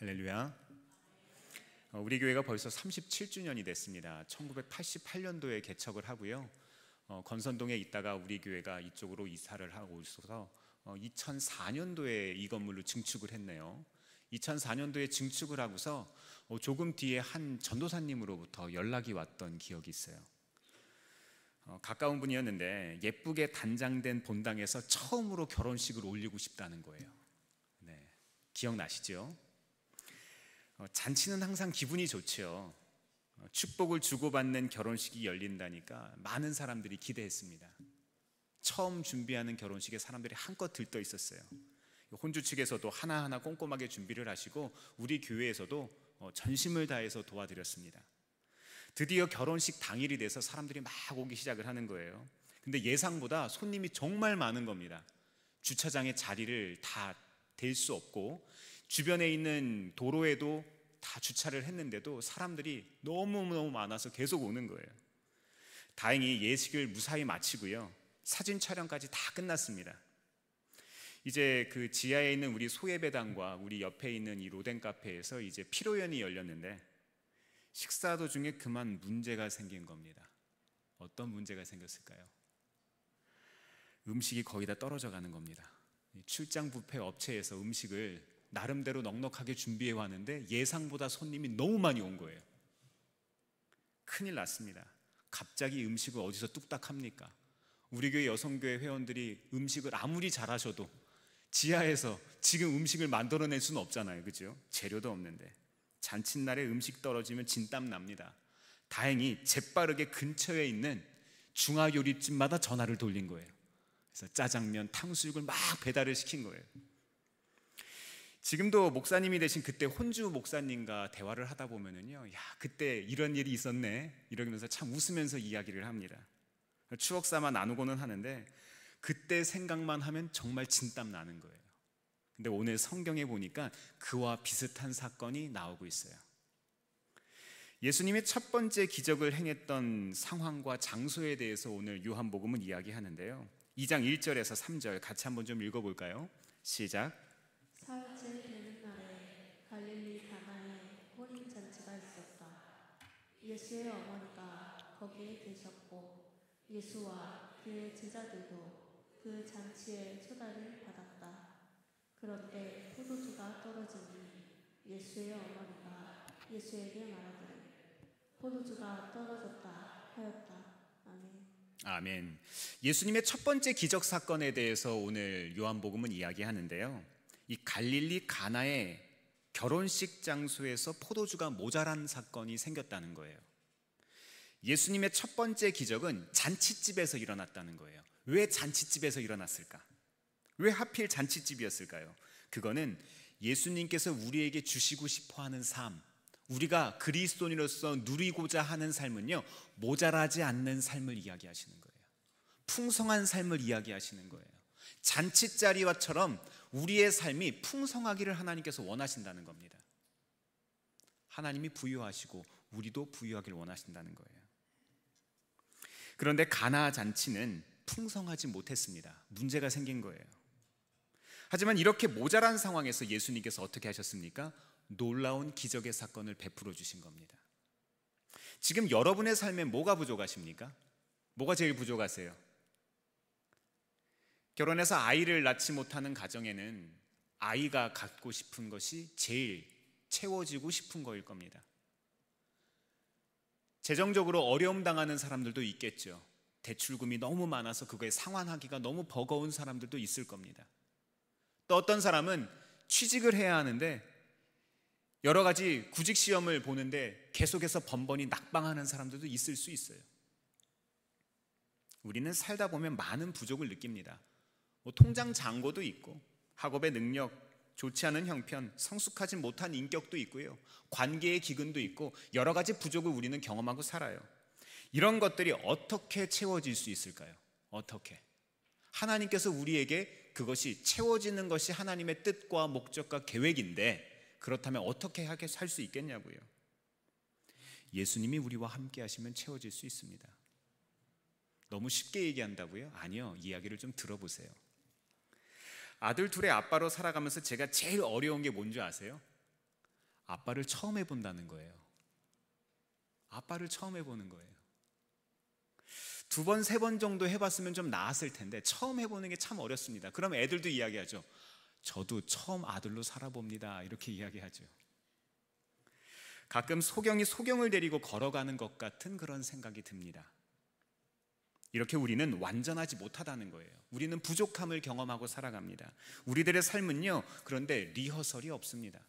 할렐루야. 우리 교회가 벌써 37주년이 됐습니다. 1988년도에 개척을 하고요. 건선동에 있다가 우리 교회가 이쪽으로 이사를 하고 있어서 2004년도에 이 건물로 증축을 했네요. 2004년도에 증축을 하고서 조금 뒤에 한 전도사님으로부터 연락이 왔던 기억이 있어요. 가까운 분이었는데 예쁘게 단장된 본당에서 처음으로 결혼식을 올리고 싶다는 거예요. 네, 기억나시죠? 잔치는 항상 기분이 좋죠. 축복을 주고받는 결혼식이 열린다니까 많은 사람들이 기대했습니다. 처음 준비하는 결혼식에 사람들이 한껏 들떠 있었어요. 혼주 측에서도 하나하나 꼼꼼하게 준비를 하시고 우리 교회에서도 전심을 다해서 도와드렸습니다. 드디어 결혼식 당일이 돼서 사람들이 막 오기 시작을 하는 거예요. 근데 예상보다 손님이 정말 많은 겁니다. 주차장에 자리를 다 댈 수 없고 주변에 있는 도로에도 다 주차를 했는데도 사람들이 너무너무 많아서 계속 오는 거예요. 다행히 예식을 무사히 마치고요, 사진 촬영까지 다 끝났습니다. 이제 그 지하에 있는 우리 소예배당과 우리 옆에 있는 이 로덴 카페에서 이제 피로연이 열렸는데 식사 도중에 그만 문제가 생긴 겁니다. 어떤 문제가 생겼을까요? 음식이 거의 다 떨어져 가는 겁니다. 출장 뷔페 업체에서 음식을 나름대로 넉넉하게 준비해 왔는데 예상보다 손님이 너무 많이 온 거예요. 큰일 났습니다. 갑자기 음식을 어디서 뚝딱 합니까? 우리 교회 여성교회 회원들이 음식을 아무리 잘하셔도 지하에서 지금 음식을 만들어낼 수는 없잖아요, 그죠? 재료도 없는데 잔칫날에 음식 떨어지면 진땀 납니다. 다행히 재빠르게 근처에 있는 중화요리집마다 전화를 돌린 거예요. 그래서 짜장면, 탕수육을 막 배달을 시킨 거예요. 지금도 목사님이 되신 그때 혼주 목사님과 대화를 하다 보면은요, 야, 그때 이런 일이 있었네 이러면서 참 웃으면서 이야기를 합니다. 추억 삼아 나누고는 하는데 그때 생각만 하면 정말 진땀 나는 거예요. 근데 오늘 성경에 보니까 그와 비슷한 사건이 나오고 있어요. 예수님의 첫 번째 기적을 행했던 상황과 장소에 대해서 오늘 요한복음은 이야기하는데요, 2장 1절에서 3절 같이 한번 좀 읽어볼까요? 시작. 사흘째 되는 날에 갈릴리 가나에 혼인잔치가 있었다. 예수의 어머니가 거기에 계셨고 예수와 그의 제자들도 그 잔치에 초대를 받았다. 그런데 포도주가 떨어지니 예수의 어머니가 예수에게 말하기를 포도주가 떨어졌다 하였다. 아멘. 아멘. 예수님의 첫 번째 기적 사건에 대해서 오늘 요한복음은 이야기하는데요, 이 갈릴리 가나의 결혼식 장소에서 포도주가 모자란 사건이 생겼다는 거예요. 예수님의 첫 번째 기적은 잔치집에서 일어났다는 거예요. 왜 잔치집에서 일어났을까? 왜 하필 잔치집이었을까요? 그거는 예수님께서 우리에게 주시고 싶어하는 삶, 우리가 그리스도인으로서 누리고자 하는 삶은요, 모자라지 않는 삶을 이야기하시는 거예요. 풍성한 삶을 이야기하시는 거예요. 잔치자리와처럼 우리의 삶이 풍성하기를 하나님께서 원하신다는 겁니다. 하나님이 부유하시고 우리도 부유하기를 원하신다는 거예요. 그런데 가나 잔치는 풍성하지 못했습니다. 문제가 생긴 거예요. 하지만 이렇게 모자란 상황에서 예수님께서 어떻게 하셨습니까? 놀라운 기적의 사건을 베풀어 주신 겁니다. 지금 여러분의 삶에 뭐가 부족하십니까? 뭐가 제일 부족하세요? 결혼해서 아이를 낳지 못하는 가정에는 아이가 갖고 싶은 것이 제일 채워지고 싶은 거일 겁니다. 재정적으로 어려움 당하는 사람들도 있겠죠. 대출금이 너무 많아서 그거에 상환하기가 너무 버거운 사람들도 있을 겁니다. 또 어떤 사람은 취직을 해야 하는데 여러 가지 구직 시험을 보는데 계속해서 번번이 낙방하는 사람들도 있을 수 있어요. 우리는 살다 보면 많은 부족을 느낍니다. 통장 잔고도 있고 학업의 능력, 좋지 않은 형편, 성숙하지 못한 인격도 있고요, 관계의 기근도 있고 여러 가지 부족을 우리는 경험하고 살아요. 이런 것들이 어떻게 채워질 수 있을까요? 어떻게? 하나님께서 우리에게 그것이 채워지는 것이 하나님의 뜻과 목적과 계획인데 그렇다면 어떻게 하게 살 수 있겠냐고요. 예수님이 우리와 함께 하시면 채워질 수 있습니다. 너무 쉽게 얘기한다고요? 아니요, 이야기를 좀 들어보세요. 아들 둘의 아빠로 살아가면서 제가 제일 어려운 게 뭔지 아세요? 아빠를 처음 해본다는 거예요. 아빠를 처음 해보는 거예요. 2번, 3번 정도 해봤으면 좀 나았을 텐데 처음 해보는 게 참 어렵습니다. 그럼 애들도 이야기하죠. 저도 처음 아들로 살아봅니다. 이렇게 이야기하죠. 가끔 소경이 소경을 데리고 걸어가는 것 같은 그런 생각이 듭니다. 이렇게 우리는 완전하지 못하다는 거예요. 우리는 부족함을 경험하고 살아갑니다. 우리들의 삶은요, 그런데 리허설이 없습니다.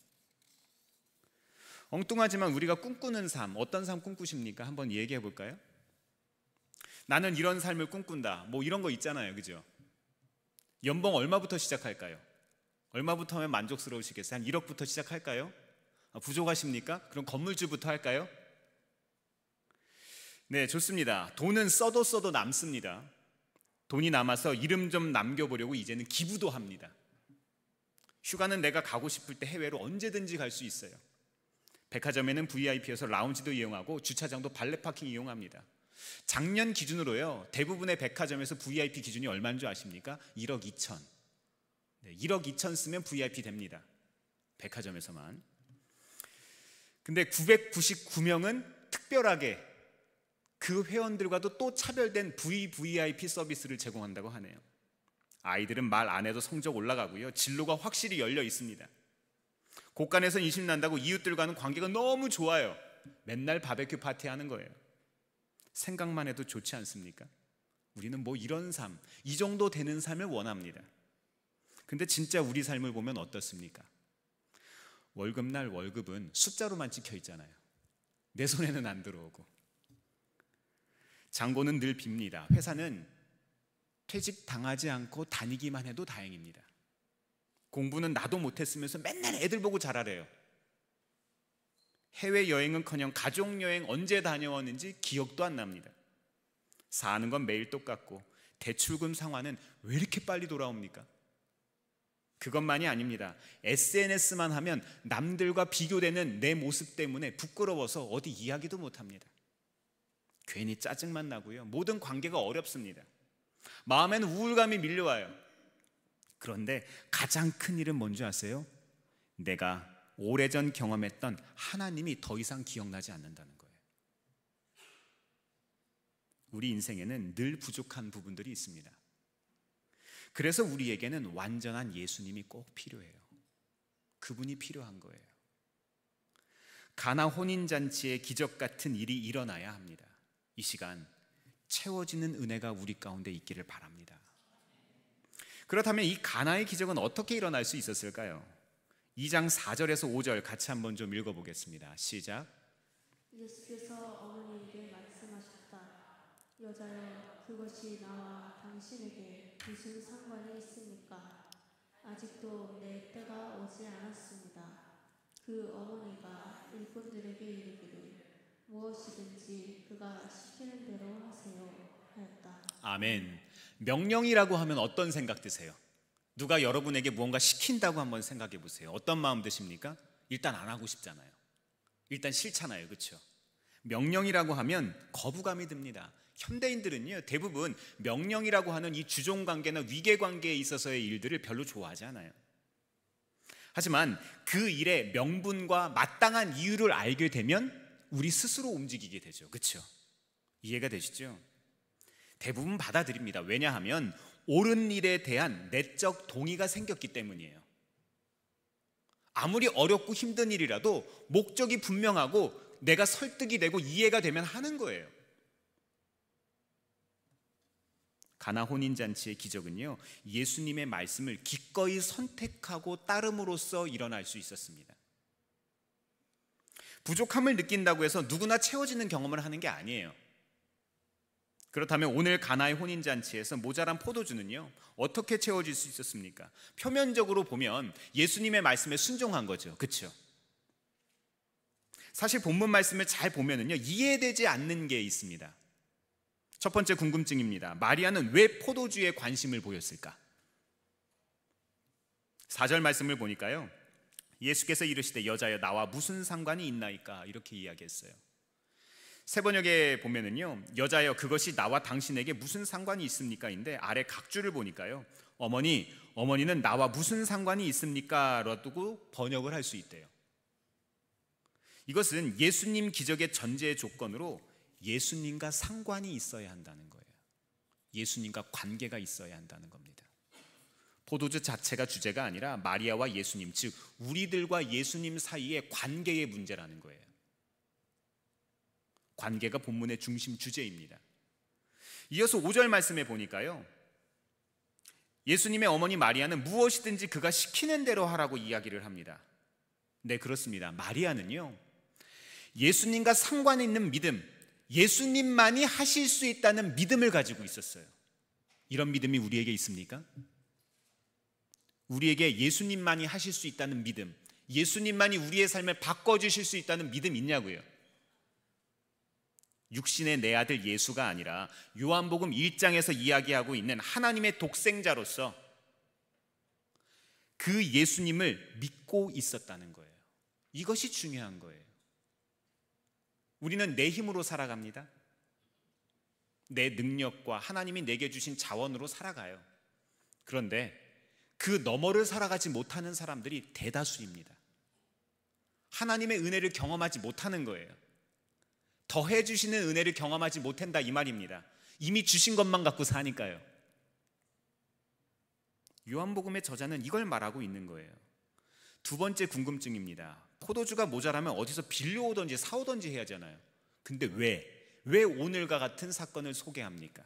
엉뚱하지만 우리가 꿈꾸는 삶, 어떤 삶 꿈꾸십니까? 한번 얘기해 볼까요? 나는 이런 삶을 꿈꾼다. 뭐 이런 거 있잖아요. 그죠? 연봉 얼마부터 시작할까요? 얼마부터 하면 만족스러우시겠어요? 한 1억부터 시작할까요? 부족하십니까? 그럼 건물주부터 할까요? 네, 좋습니다. 돈은 써도 남습니다. 돈이 남아서 이름 좀 남겨보려고 이제는 기부도 합니다. 휴가는 내가 가고 싶을 때 해외로 언제든지 갈 수 있어요. 백화점에는 VIP여서 라운지도 이용하고 주차장도 발렛 파킹 이용합니다. 작년 기준으로요, 대부분의 백화점에서 VIP 기준이 얼마인 줄 아십니까? 1억 2천. 네, 1억 2천 쓰면 VIP 됩니다. 백화점에서만. 근데 999명은 특별하게 그 회원들과도 또 차별된 VVIP 서비스를 제공한다고 하네요. 아이들은 말 안 해도 성적 올라가고요, 진로가 확실히 열려 있습니다. 곳간에서 인심 난다고 이웃들과는 관계가 너무 좋아요. 맨날 바베큐 파티하는 거예요. 생각만 해도 좋지 않습니까? 우리는 뭐 이런 삶, 이 정도 되는 삶을 원합니다. 근데 진짜 우리 삶을 보면 어떻습니까? 월급날 월급은 숫자로만 찍혀 있잖아요. 내 손에는 안 들어오고. 장고는 늘 빕니다. 회사는 퇴직 당하지 않고 다니기만 해도 다행입니다. 공부는 나도 못했으면서 맨날 애들 보고 잘하래요. 해외여행은커녕 가족여행 언제 다녀왔는지 기억도 안 납니다. 사는 건 매일 똑같고 대출금 상환은 왜 이렇게 빨리 돌아옵니까? 그것만이 아닙니다. SNS만 하면 남들과 비교되는 내 모습 때문에 부끄러워서 어디 이야기도 못합니다. 괜히 짜증만 나고요, 모든 관계가 어렵습니다. 마음에는 우울감이 밀려와요. 그런데 가장 큰 일은 뭔지 아세요? 내가 오래전 경험했던 하나님이 더 이상 기억나지 않는다는 거예요. 우리 인생에는 늘 부족한 부분들이 있습니다. 그래서 우리에게는 완전한 예수님이 꼭 필요해요. 그분이 필요한 거예요. 가나 혼인잔치의 기적 같은 일이 일어나야 합니다. 이 시간 채워지는 은혜가 우리 가운데 있기를 바랍니다. 그렇다면 이 가나의 기적은 어떻게 일어날 수 있었을까요? 2장 4절에서 5절 같이 한번 좀 읽어보겠습니다. 시작. 예수께서 어머니에게 말씀하셨다. 여자여, 그것이 나와 당신에게 무슨 상관이 있습니까? 아직도 내 때가 오지 않았습니다. 그 어머니가 일꾼들에게 이르기를 무엇이든지 그가 시키는 대로 하세요 하였다. 아멘. 명령이라고 하면 어떤 생각 드세요? 누가 여러분에게 무언가 시킨다고 한번 생각해 보세요. 어떤 마음 드십니까? 일단 안 하고 싶잖아요. 일단 싫잖아요. 그렇죠? 명령이라고 하면 거부감이 듭니다. 현대인들은요, 대부분 명령이라고 하는 이 주종관계나 위계관계에 있어서의 일들을 별로 좋아하지 않아요. 하지만 그 일의 명분과 마땅한 이유를 알게 되면 우리 스스로 움직이게 되죠. 그렇죠? 이해가 되시죠? 대부분 받아들입니다. 왜냐하면 옳은 일에 대한 내적 동의가 생겼기 때문이에요. 아무리 어렵고 힘든 일이라도 목적이 분명하고 내가 설득이 되고 이해가 되면 하는 거예요. 가나 혼인잔치의 기적은요, 예수님의 말씀을 기꺼이 선택하고 따름으로써 일어날 수 있었습니다. 부족함을 느낀다고 해서 누구나 채워지는 경험을 하는 게 아니에요. 그렇다면 오늘 가나의 혼인잔치에서 모자란 포도주는요, 어떻게 채워질 수 있었습니까? 표면적으로 보면 예수님의 말씀에 순종한 거죠. 그렇죠? 사실 본문 말씀을 잘 보면은요, 이해되지 않는 게 있습니다. 첫 번째 궁금증입니다. 마리아는 왜 포도주에 관심을 보였을까? 4절 말씀을 보니까요, 예수께서 이르시되 여자여 나와 무슨 상관이 있나이까 이렇게 이야기했어요. 세 번역에 보면은요, 여자여 그것이 나와 당신에게 무슨 상관이 있습니까? 인데 아래 각주를 보니까요, 어머니는 나와 무슨 상관이 있습니까? 라고 번역을 할 수 있대요. 이것은 예수님 기적의 전제 조건으로 예수님과 상관이 있어야 한다는 거예요. 예수님과 관계가 있어야 한다는 겁니다. 포도주 자체가 주제가 아니라 마리아와 예수님, 즉 우리들과 예수님 사이의 관계의 문제라는 거예요. 관계가 본문의 중심 주제입니다. 이어서 5절 말씀에 보니까요, 예수님의 어머니 마리아는 무엇이든지 그가 시키는 대로 하라고 이야기를 합니다. 네, 그렇습니다. 마리아는요, 예수님과 상관 있는 믿음, 예수님만이 하실 수 있다는 믿음을 가지고 있었어요. 이런 믿음이 우리에게 있습니까? 우리에게 예수님만이 하실 수 있다는 믿음, 예수님만이 우리의 삶을 바꿔주실 수 있다는 믿음 있냐고요. 육신의 내 아들 예수가 아니라 요한복음 1장에서 이야기하고 있는 하나님의 독생자로서 그 예수님을 믿고 있었다는 거예요. 이것이 중요한 거예요. 우리는 내 힘으로 살아갑니다. 내 능력과 하나님이 내게 주신 자원으로 살아가요. 그런데 그 너머를 살아가지 못하는 사람들이 대다수입니다. 하나님의 은혜를 경험하지 못하는 거예요. 더해 주시는 은혜를 경험하지 못한다 이 말입니다. 이미 주신 것만 갖고 사니까요. 요한복음의 저자는 이걸 말하고 있는 거예요. 두 번째 궁금증입니다. 포도주가 모자라면 어디서 빌려오든지 사오든지 해야 하잖아요. 근데 왜 오늘과 같은 사건을 소개합니까?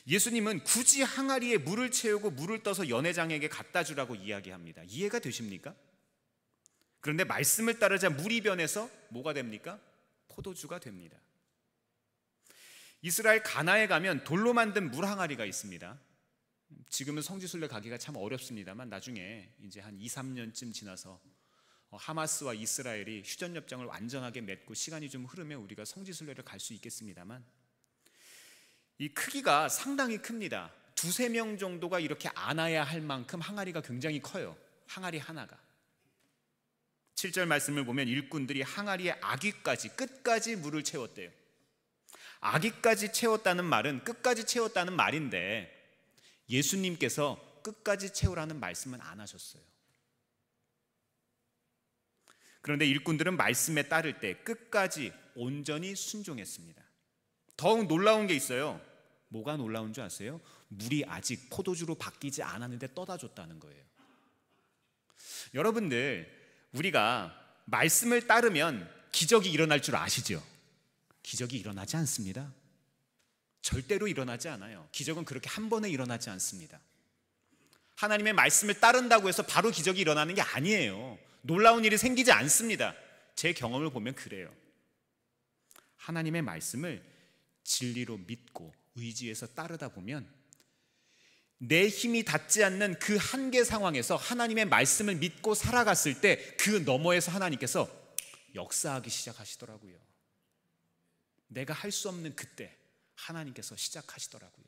예수님은 굳이 항아리에 물을 채우고 물을 떠서 연회장에게 갖다 주라고 이야기합니다. 이해가 되십니까? 그런데 말씀을 따르자 물이 변해서 뭐가 됩니까? 포도주가 됩니다. 이스라엘 가나에 가면 돌로 만든 물 항아리가 있습니다. 지금은 성지순례 가기가 참 어렵습니다만 나중에 이제 한 2, 3년쯤 지나서 하마스와 이스라엘이 휴전협정을 완전하게 맺고 시간이 좀 흐르면 우리가 성지순례를 갈 수 있겠습니다만, 이 크기가 상당히 큽니다. 2-3명 정도가 이렇게 안아야 할 만큼 항아리가 굉장히 커요. 항아리 하나가. 7절 말씀을 보면 일꾼들이 항아리에 아귀까지 끝까지 물을 채웠대요. 아귀까지 채웠다는 말은 끝까지 채웠다는 말인데 예수님께서 끝까지 채우라는 말씀은 안 하셨어요. 그런데 일꾼들은 말씀에 따를 때 끝까지 온전히 순종했습니다. 더욱 놀라운 게 있어요. 뭐가 놀라운 줄 아세요? 물이 아직 포도주로 바뀌지 않았는데 떠다 줬다는 거예요. 여러분들, 우리가 말씀을 따르면 기적이 일어날 줄 아시죠? 기적이 일어나지 않습니다. 절대로 일어나지 않아요. 기적은 그렇게 한 번에 일어나지 않습니다. 하나님의 말씀을 따른다고 해서 바로 기적이 일어나는 게 아니에요. 놀라운 일이 생기지 않습니다. 제 경험을 보면 그래요. 하나님의 말씀을 진리로 믿고 의지해서 따르다 보면 내 힘이 닿지 않는 그 한계 상황에서 하나님의 말씀을 믿고 살아갔을 때 그 너머에서 하나님께서 역사하기 시작하시더라고요. 내가 할 수 없는 그때 하나님께서 시작하시더라고요.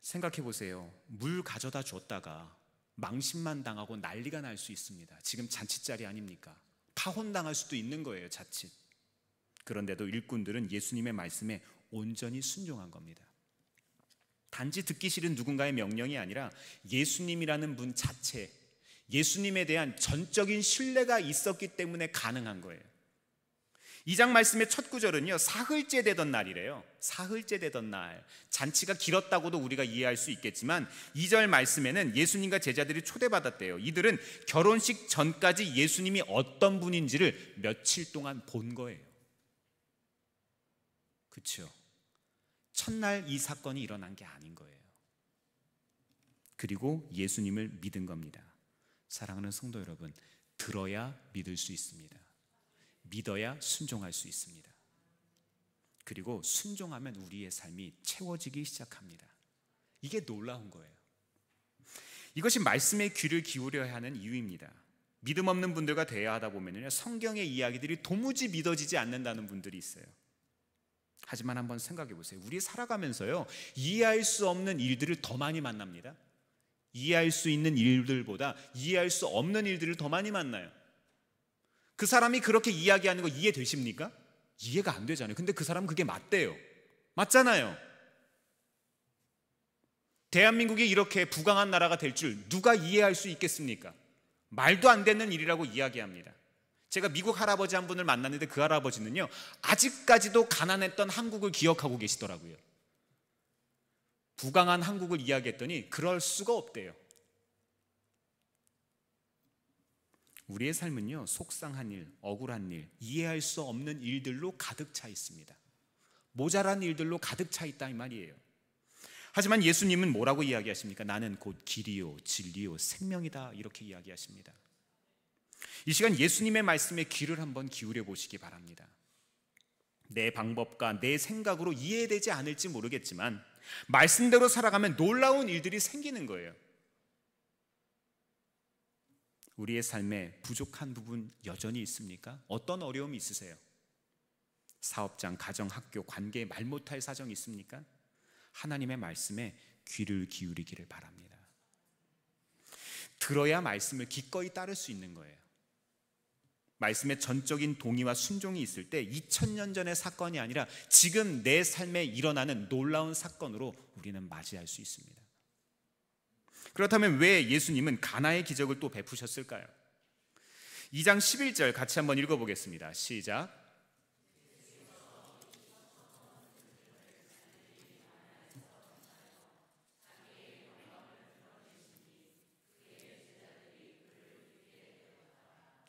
생각해 보세요. 물 가져다 줬다가 망신만 당하고 난리가 날 수 있습니다. 지금 잔치자리 아닙니까? 파혼당할 수도 있는 거예요, 자칫. 그런데도 일꾼들은 예수님의 말씀에 온전히 순종한 겁니다. 단지 듣기 싫은 누군가의 명령이 아니라 예수님이라는 분 자체, 예수님에 대한 전적인 신뢰가 있었기 때문에 가능한 거예요. 2장 말씀의 첫 구절은요, 사흘째 되던 날이래요. 사흘째 되던 날. 잔치가 길었다고도 우리가 이해할 수 있겠지만 2절 말씀에는 예수님과 제자들이 초대받았대요. 이들은 결혼식 전까지 예수님이 어떤 분인지를 며칠 동안 본 거예요. 그렇죠? 첫날 이 사건이 일어난 게 아닌 거예요. 그리고 예수님을 믿은 겁니다. 사랑하는 성도 여러분, 들어야 믿을 수 있습니다. 믿어야 순종할 수 있습니다. 그리고 순종하면 우리의 삶이 채워지기 시작합니다. 이게 놀라운 거예요. 이것이 말씀의 귀를 기울여야 하는 이유입니다. 믿음 없는 분들과 대화하다 보면 성경의 이야기들이 도무지 믿어지지 않는다는 분들이 있어요. 하지만 한번 생각해 보세요. 우리 살아가면서요, 이해할 수 없는 일들을 더 많이 만납니다. 이해할 수 있는 일들보다 이해할 수 없는 일들을 더 많이 만나요. 그 사람이 그렇게 이야기하는 거 이해되십니까? 이해가 안 되잖아요. 근데 그 사람은 그게 맞대요. 맞잖아요. 대한민국이 이렇게 부강한 나라가 될 줄 누가 이해할 수 있겠습니까? 말도 안 되는 일이라고 이야기합니다. 제가 미국 할아버지 한 분을 만났는데 그 할아버지는요, 아직까지도 가난했던 한국을 기억하고 계시더라고요. 부강한 한국을 이야기했더니 그럴 수가 없대요. 우리의 삶은요, 속상한 일, 억울한 일, 이해할 수 없는 일들로 가득 차 있습니다. 모자란 일들로 가득 차 있다 이 말이에요. 하지만 예수님은 뭐라고 이야기하십니까? 나는 곧 길이요 진리요 생명이다, 이렇게 이야기하십니다. 이 시간 예수님의 말씀에 귀를 한번 기울여 보시기 바랍니다. 내 방법과 내 생각으로 이해되지 않을지 모르겠지만 말씀대로 살아가면 놀라운 일들이 생기는 거예요. 우리의 삶에 부족한 부분 여전히 있습니까? 어떤 어려움이 있으세요? 사업장, 가정, 학교, 관계에 말 못할 사정이 있습니까? 하나님의 말씀에 귀를 기울이기를 바랍니다. 들어야 말씀을 기꺼이 따를 수 있는 거예요. 말씀에 전적인 동의와 순종이 있을 때 2000년 전의 사건이 아니라 지금 내 삶에 일어나는 놀라운 사건으로 우리는 맞이할 수 있습니다. 그렇다면 왜 예수님은 가나의 기적을 또 베푸셨을까요? 2장 11절 같이 한번 읽어보겠습니다. 시작.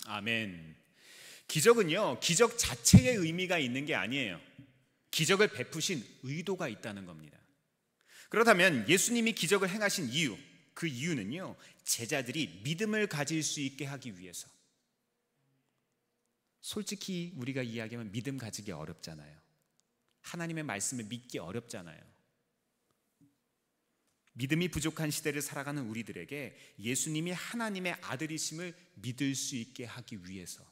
아멘. 기적은요, 기적 자체의 의미가 있는 게 아니에요. 기적을 베푸신 의도가 있다는 겁니다. 그렇다면 예수님이 기적을 행하신 이유, 그 이유는요, 제자들이 믿음을 가질 수 있게 하기 위해서. 솔직히 우리가 이야기하면 믿음 가지기 어렵잖아요. 하나님의 말씀을 믿기 어렵잖아요. 믿음이 부족한 시대를 살아가는 우리들에게 예수님이 하나님의 아들이심을 믿을 수 있게 하기 위해서,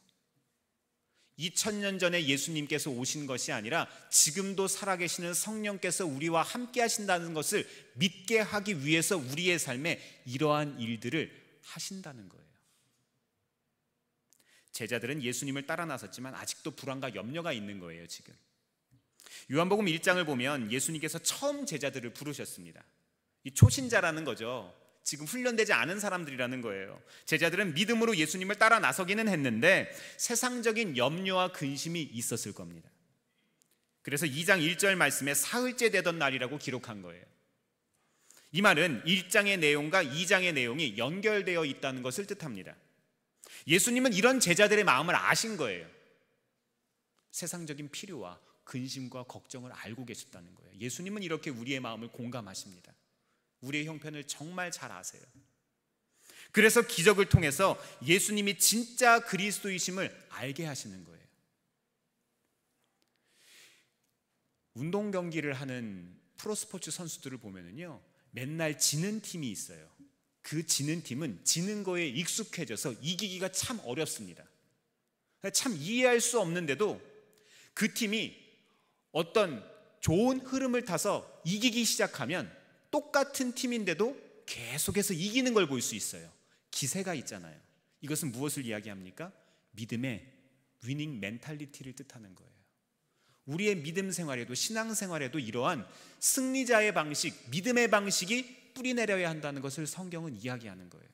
2000년 전에 예수님께서 오신 것이 아니라 지금도 살아계시는 성령께서 우리와 함께 하신다는 것을 믿게 하기 위해서 우리의 삶에 이러한 일들을 하신다는 거예요. 제자들은 예수님을 따라 나섰지만 아직도 불안과 염려가 있는 거예요. 지금 요한복음 1장을 보면 예수님께서 처음 제자들을 부르셨습니다. 이 초신자라는 거죠. 지금 훈련되지 않은 사람들이라는 거예요. 제자들은 믿음으로 예수님을 따라 나서기는 했는데 세상적인 염려와 근심이 있었을 겁니다. 그래서 2장 1절 말씀에 사흘째 되던 날이라고 기록한 거예요. 이 말은 1장의 내용과 2장의 내용이 연결되어 있다는 것을 뜻합니다. 예수님은 이런 제자들의 마음을 아신 거예요. 세상적인 필요와 근심과 걱정을 알고 계셨다는 거예요. 예수님은 이렇게 우리의 마음을 공감하십니다. 우리의 형편을 정말 잘 아세요. 그래서 기적을 통해서 예수님이 진짜 그리스도이심을 알게 하시는 거예요. 운동 경기를 하는 프로스포츠 선수들을 보면은요, 맨날 지는 팀이 있어요. 그 지는 팀은 지는 거에 익숙해져서 이기기가 참 어렵습니다. 참 이해할 수 없는데도 그 팀이 어떤 좋은 흐름을 타서 이기기 시작하면 똑같은 팀인데도 계속해서 이기는 걸 볼 수 있어요. 기세가 있잖아요. 이것은 무엇을 이야기합니까? 믿음의 위닝 멘탈리티를 뜻하는 거예요. 우리의 믿음 생활에도 신앙 생활에도 이러한 승리자의 방식, 믿음의 방식이 뿌리내려야 한다는 것을 성경은 이야기하는 거예요.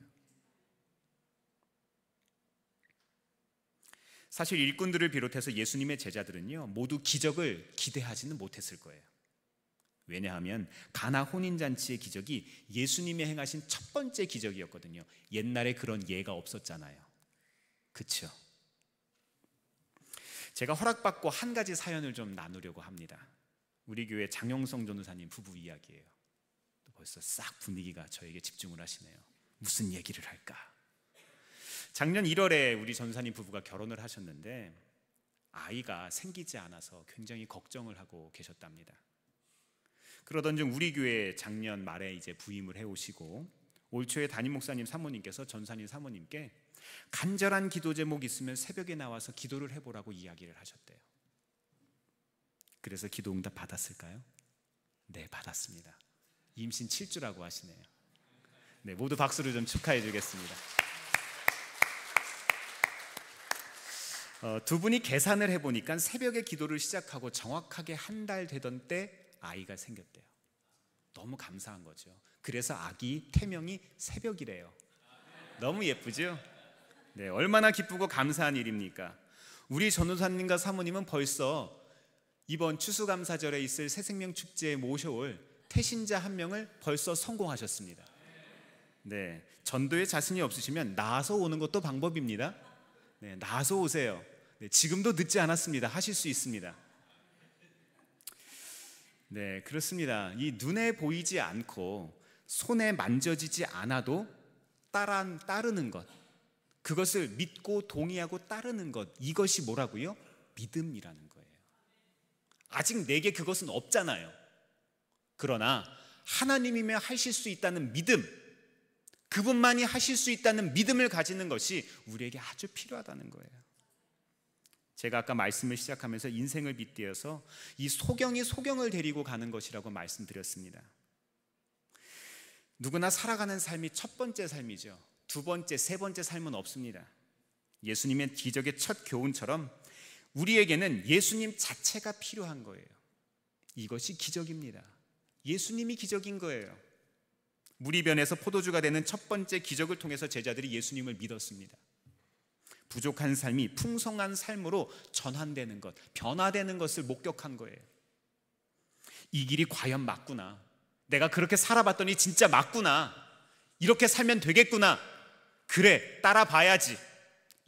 사실 일꾼들을 비롯해서 예수님의 제자들은요, 모두 기적을 기대하지는 못했을 거예요. 왜냐하면 가나 혼인잔치의 기적이 예수님이 행하신 첫 번째 기적이었거든요. 옛날에 그런 예가 없었잖아요. 그렇죠? 제가 허락받고 한 가지 사연을 좀 나누려고 합니다. 우리 교회 장영성 전도사님 부부 이야기예요. 벌써 싹 분위기가 저에게 집중을 하시네요. 무슨 얘기를 할까? 작년 1월에 우리 전도사님 부부가 결혼을 하셨는데 아이가 생기지 않아서 굉장히 걱정을 하고 계셨답니다. 그러던 중 우리 교회 작년 말에 이제 부임을 해오시고 올 초에 담임 목사님 사모님께서 전사님 사모님께 간절한 기도 제목 있으면 새벽에 나와서 기도를 해보라고 이야기를 하셨대요. 그래서 기도 응답 받았을까요? 네, 받았습니다. 임신 7주라고 하시네요. 네, 모두 박수로 좀 축하해 주겠습니다. 두 분이 계산을 해보니까 새벽에 기도를 시작하고 정확하게 한 달 되던 때 아이가 생겼대요. 너무 감사한 거죠. 그래서 아기 태명이 새벽이래요. 너무 예쁘죠? 네, 얼마나 기쁘고 감사한 일입니까? 우리 전도사님과 사모님은 벌써 이번 추수감사절에 있을 새생명 축제에 모셔올 태신자 한 명을 벌써 성공하셨습니다. 네, 전도에 자신이 없으시면 나와서 오는 것도 방법입니다. 네, 나와서 오세요. 네, 지금도 늦지 않았습니다. 하실 수 있습니다. 네, 그렇습니다. 이 눈에 보이지 않고 손에 만져지지 않아도 따르는 것, 그것을 믿고 동의하고 따르는 것, 이것이 뭐라고요? 믿음이라는 거예요. 아직 내게 그것은 없잖아요. 그러나 하나님이면 하실 수 있다는 믿음, 그분만이 하실 수 있다는 믿음을 가지는 것이 우리에게 아주 필요하다는 거예요. 제가 아까 말씀을 시작하면서 인생을 빗대어서 이 소경이 소경을 데리고 가는 것이라고 말씀드렸습니다. 누구나 살아가는 삶이 첫 번째 삶이죠. 두 번째, 세 번째 삶은 없습니다. 예수님의 기적의 첫 교훈처럼 우리에게는 예수님 자체가 필요한 거예요. 이것이 기적입니다. 예수님이 기적인 거예요. 무리변에서 포도주가 되는 첫 번째 기적을 통해서 제자들이 예수님을 믿었습니다. 부족한 삶이 풍성한 삶으로 전환되는 것, 변화되는 것을 목격한 거예요. 이 길이 과연 맞구나. 내가 그렇게 살아봤더니 진짜 맞구나. 이렇게 살면 되겠구나. 그래, 따라봐야지.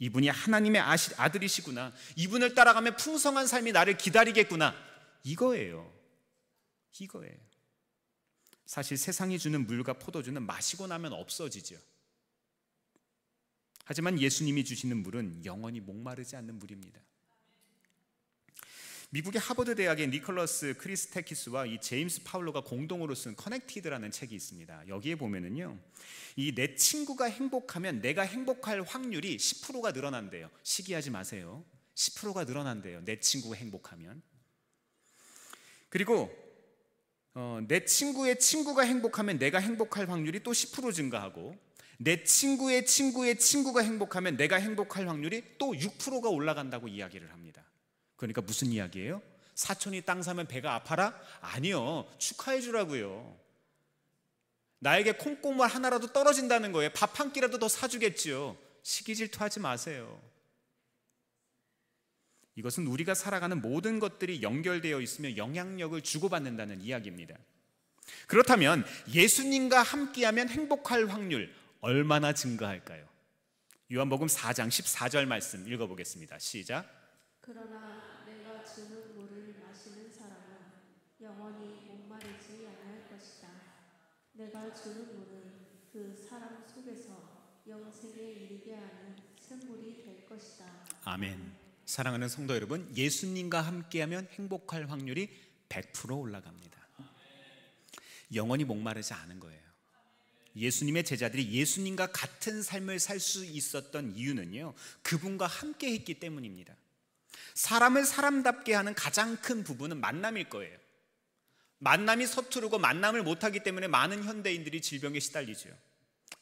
이분이 하나님의 아들이시구나. 이분을 따라가면 풍성한 삶이 나를 기다리겠구나. 이거예요. 사실 세상이 주는 물과 포도주는 마시고 나면 없어지죠. 하지만 예수님이 주시는 물은 영원히 목마르지 않는 물입니다. 미국의 하버드 대학의 니콜러스 크리스테키스와 이 제임스 파울로가 공동으로 쓴 커넥티드라는 책이 있습니다. 여기에 보면은요, 이 내 친구가 행복하면 내가 행복할 확률이 10%가 늘어난대요. 시기하지 마세요. 10%가 늘어난대요. 내 친구가 행복하면. 그리고 내 친구의 친구가 행복하면 내가 행복할 확률이 또 10% 증가하고, 내 친구의 친구의 친구가 행복하면 내가 행복할 확률이 또 6%가 올라간다고 이야기를 합니다. 그러니까 무슨 이야기예요? 사촌이 땅 사면 배가 아파라? 아니요, 축하해 주라고요. 나에게 콩고물 하나라도 떨어진다는 거예요. 밥 한 끼라도 더 사주겠지요. 시기 질투하지 마세요. 이것은 우리가 살아가는 모든 것들이 연결되어 있으며 영향력을 주고받는다는 이야기입니다. 그렇다면 예수님과 함께하면 행복할 확률 얼마나 증가할까요? 요한복음 4장 14절 말씀 읽어보겠습니다. 시작. 그러나 내가 주는 물을 마시는 사람은 영원히 목마르지 않을 것이다. 내가 주는 물은 그 사람 속에서 영생에 이르게 하는 샘물이 될 것이다. 아멘. 사랑하는 성도 여러분, 예수님과 함께하면 행복할 확률이 100% 올라갑니다. 영원히 목마르지 않은 거예요. 예수님의 제자들이 예수님과 같은 삶을 살 수 있었던 이유는요, 그분과 함께 했기 때문입니다. 사람을 사람답게 하는 가장 큰 부분은 만남일 거예요. 만남이 서투르고 만남을 못하기 때문에 많은 현대인들이 질병에 시달리죠.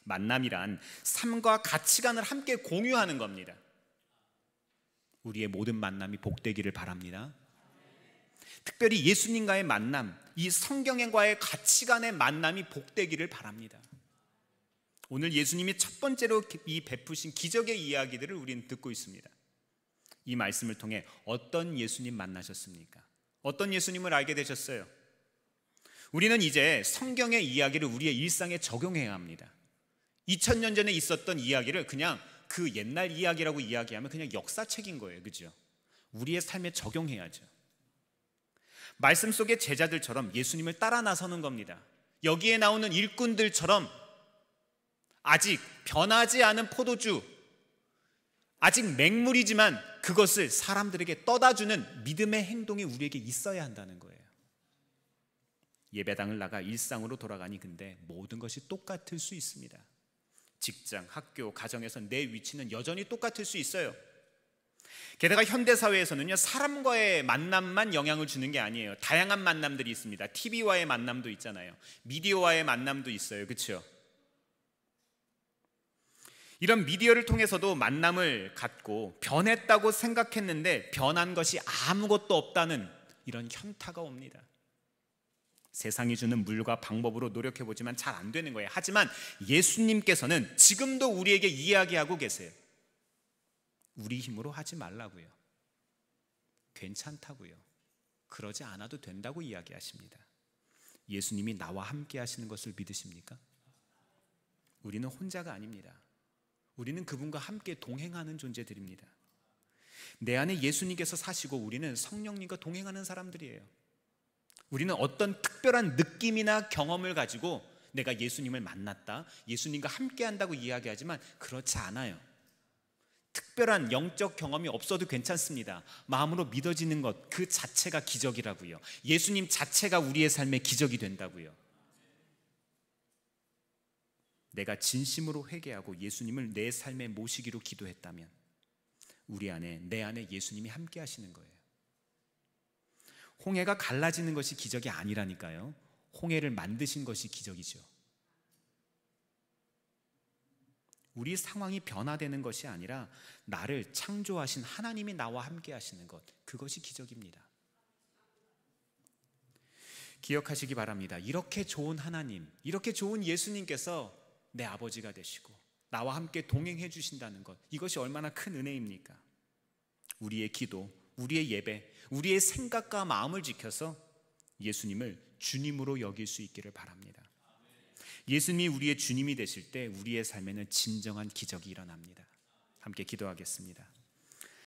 만남이란 삶과 가치관을 함께 공유하는 겁니다. 우리의 모든 만남이 복되기를 바랍니다. 특별히 예수님과의 만남, 이 성경과의 가치관의 만남이 복되기를 바랍니다. 오늘 예수님이 첫 번째로 이 베푸신 기적의 이야기들을 우리는 듣고 있습니다. 이 말씀을 통해 어떤 예수님 만나셨습니까? 어떤 예수님을 알게 되셨어요? 우리는 이제 성경의 이야기를 우리의 일상에 적용해야 합니다. 2000년 전에 있었던 이야기를 그냥 그 옛날 이야기라고 이야기하면 그냥 역사책인 거예요. 그죠? 우리의 삶에 적용해야죠. 말씀 속의 제자들처럼 예수님을 따라 나서는 겁니다. 여기에 나오는 일꾼들처럼 아직 변하지 않은 포도주, 아직 맹물이지만 그것을 사람들에게 떠다주는 믿음의 행동이 우리에게 있어야 한다는 거예요. 예배당을 나가 일상으로 돌아가니 근데 모든 것이 똑같을 수 있습니다. 직장, 학교, 가정에서 내 위치는 여전히 똑같을 수 있어요. 게다가 현대사회에서는요, 사람과의 만남만 영향을 주는 게 아니에요. 다양한 만남들이 있습니다. TV와의 만남도 있잖아요. 미디어와의 만남도 있어요. 그렇죠? 이런 미디어를 통해서도 만남을 갖고 변했다고 생각했는데 변한 것이 아무것도 없다는 이런 현타가 옵니다. 세상이 주는 물과 방법으로 노력해보지만 잘 안 되는 거예요. 하지만 예수님께서는 지금도 우리에게 이야기하고 계세요. 우리 힘으로 하지 말라고요. 괜찮다고요. 그러지 않아도 된다고 이야기하십니다. 예수님이 나와 함께 하시는 것을 믿으십니까? 우리는 혼자가 아닙니다. 우리는 그분과 함께 동행하는 존재들입니다. 내 안에 예수님께서 사시고 우리는 성령님과 동행하는 사람들이에요. 우리는 어떤 특별한 느낌이나 경험을 가지고 내가 예수님을 만났다, 예수님과 함께 한다고 이야기하지만 그렇지 않아요. 특별한 영적 경험이 없어도 괜찮습니다. 마음으로 믿어지는 것 그 자체가 기적이라고요. 예수님 자체가 우리의 삶의 기적이 된다고요. 내가 진심으로 회개하고 예수님을 내 삶에 모시기로 기도했다면 우리 안에, 내 안에 예수님이 함께 하시는 거예요. 홍해가 갈라지는 것이 기적이 아니라니까요. 홍해를 만드신 것이 기적이죠. 우리 상황이 변화되는 것이 아니라 나를 창조하신 하나님이 나와 함께 하시는 것, 그것이 기적입니다. 기억하시기 바랍니다. 이렇게 좋은 하나님, 이렇게 좋은 예수님께서 내 아버지가 되시고 나와 함께 동행해 주신다는 것, 이것이 얼마나 큰 은혜입니까? 우리의 기도, 우리의 예배, 우리의 생각과 마음을 지켜서 예수님을 주님으로 여길 수 있기를 바랍니다. 예수님이 우리의 주님이 되실 때 우리의 삶에는 진정한 기적이 일어납니다. 함께 기도하겠습니다.